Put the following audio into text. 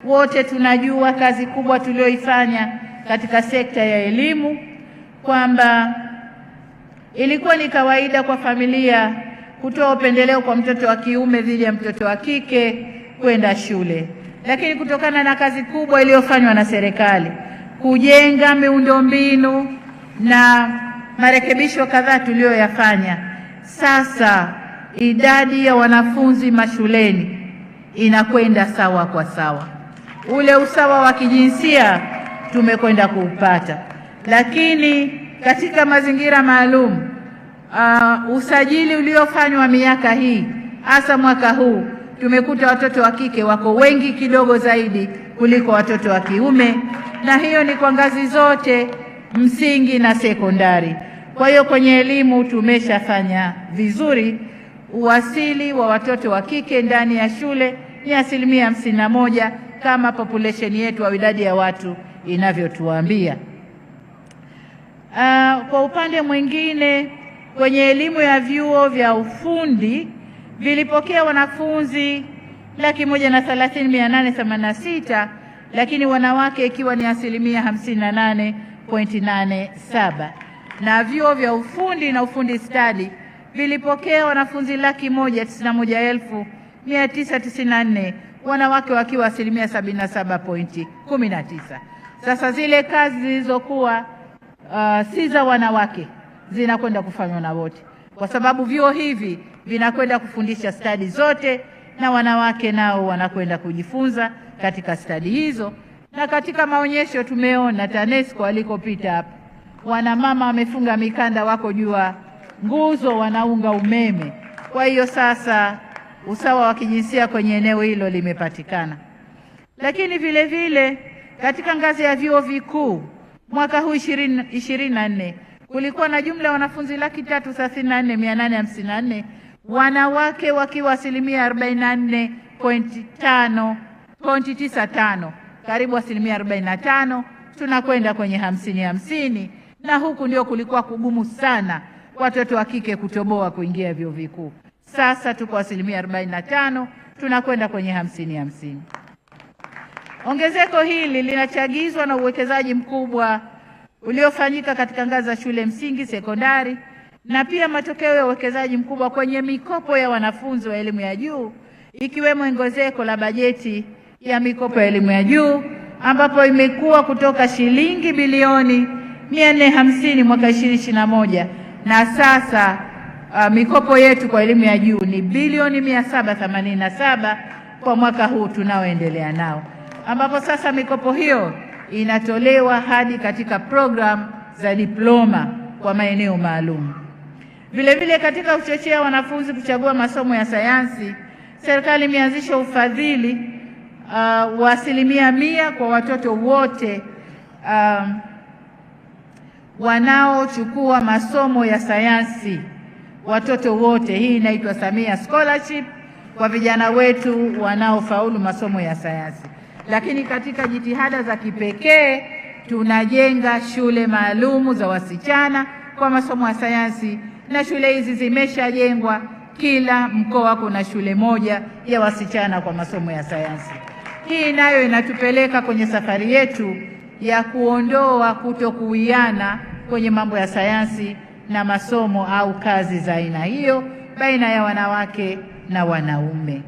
Wote tunajua kazi kubwa tulioifanya katika sekta ya elimu, kwamba ilikuwa ni kawaida kwa familia kutoa upendeleo kwa mtoto wa kiume dhidi ya mtoto wa kike kwenda shule. Lakini kutokana na kazi kubwa iliyofanywa na serikali kujenga miundombinu na marekebisho kadhaa tuliyoyafanya, sasa idadi ya wanafunzi mashuleni inakwenda sawa kwa sawa. Ule usawa wa kijinsia tumekwenda kuupata. Lakini katika mazingira maalum, usajili uliofanywa miaka hii, hasa mwaka huu, tumekuta watoto wa kike wako wengi kidogo zaidi kuliko watoto wa kiume, na hiyo ni kwa ngazi zote, msingi na sekondari. Kwa hiyo kwenye elimu tumeshafanya vizuri. Uwasili wa watoto wa kike ndani ya shule ni 51% kama population yetu au idadi ya watu inavyotuambia. Kwa upande mwingine, kwenye elimu ya vyuo vya ufundi vilipokea wanafunzi 130,886, lakini wanawake ikiwa ni 58.87, na vyuo vya ufundi na ufundi stadi vilipokea wanafunzi 191,994, wanawake wakiwa 77.19. Sasa zile kazi zilizokuwa si za wanawake zinakwenda kufanywa na wote, kwa sababu vyuo hivi vinakwenda kufundisha stadi zote, na wanawake nao wanakwenda kujifunza katika stadi hizo. Na katika maonyesho tumeona TANESCO alikopita hapa, wanamama wamefunga mikanda, wako juu ya nguzo, wanaunga umeme. Kwa hiyo sasa usawa wa kijinsia kwenye eneo hilo limepatikana. Lakini vile vile katika ngazi ya vyuo vikuu mwaka huu 2024 kulikuwa na jumla ya wanafunzi 334,854, wanawake wakiwa 44.95, karibu 45%. Tunakwenda kwenye 50-50, na huku ndio kulikuwa kugumu sana watoto wa kike kutoboa kuingia vyuo vikuu. Sasa tuko 45%, tunakwenda kwenye 50-50. Ongezeko hili linachagizwa na uwekezaji mkubwa uliofanyika katika ngazi za shule msingi, sekondari, na pia matokeo ya uwekezaji mkubwa kwenye mikopo ya wanafunzi wa elimu ya juu, ikiwemo ongezeko la bajeti ya mikopo ya elimu ya juu, ambapo imekuwa kutoka shilingi bilioni 450 mwaka 2021, na sasa mikopo yetu kwa elimu ya juu ni bilioni 787 kwa mwaka huu tunaoendelea nao, ambapo sasa mikopo hiyo inatolewa hadi katika program za diploma kwa maeneo maalum. Vile vile katika kuchochea wanafunzi kuchagua masomo ya sayansi, serikali imeanzisha ufadhili wa 100% kwa watoto wote wanaochukua masomo ya sayansi, watoto wote. Hii inaitwa Samia Scholarship kwa vijana wetu wanaofaulu masomo ya sayansi. Lakini katika jitihada za kipekee tunajenga shule maalumu za wasichana kwa masomo ya sayansi, na shule hizi zimeshajengwa. Kila mkoa kuna shule moja ya wasichana kwa masomo ya sayansi. Hii nayo inatupeleka kwenye safari yetu ya kuondoa kutokuwiana kwenye mambo ya sayansi na masomo au kazi za aina hiyo baina ya wanawake na wanaume.